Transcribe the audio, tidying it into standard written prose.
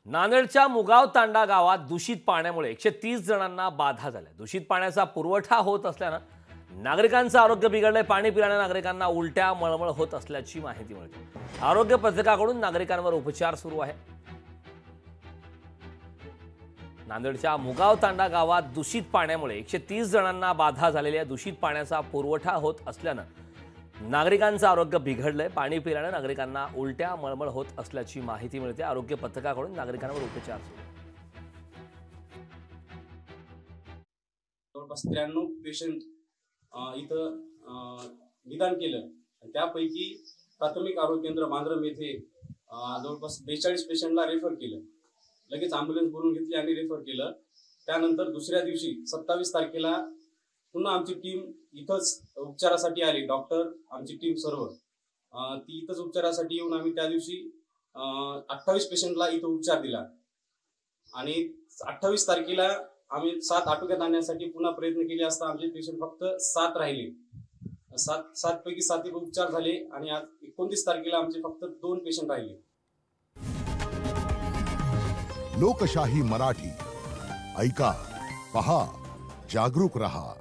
नांदेडच्या मुगाव तांडा गावात दूषित पाण्यामुळे 130 जणांना बाधा झाल्या। दूषित पाण्याचा पुरवठा होत असल्यानं नागरिकांचं आरोग्य बिघडलंय। पाणी पिल्याने नागरिकांना उलट्या मळमळ होत असल्याची माहिती मिळते। आरोग्य पथकाकडून नागरिकांवर उपचार सुरू आहे। नांदेडच्या मुगाव तांडा गावात दूषित पाण्यामुळे 130 जणांना बाधा झालेली आहे। दूषित पाण्याचा पुरवठा होत असल्यानं नागरिकांचं आरोग्य बिघडलंय। पाणी पिल्याने नागरिकांना उलट्या मळमळ होत असल्याची माहिती मिळते। आरोग्य पथकाकडून नागरिकांवर उपचार सुरू आहे। जवळपास 93 पेशंट इथं निदान केलं। त्यापैकी प्राथमिक आरोग्य केंद्र मांजरम येथे जवळपास 42 पेशंटला रेफर केलं। लगेच ॲम्ब्युलन्स बोलून घेतली आणि रेफर केलं। त्यानंतर दुसऱ्या दिवशी 27 तारखेला पुन्हा आमची टीम इथंच उपचारासाठी आली। डॉक्टर आमची टीम सर्व ती इथंच उपचारासाठी येऊन आम्ही त्या दिवशी 28 पेशंटला इथं उपचार दिला आणि 28 तारखेला आम्ही 7 आटोक्यात आणण्यासाठी पुन्हा प्रयत्न केले असता आमचे पेशंट फक्त 7 राहिले। 7 पैकी 7 उपचार झाले आणि आज 29 तारखेला आमचे फक्त 2 पेशंट राहिले। लोकशाही मराठी ऐका, पहा, जागरूक रहा।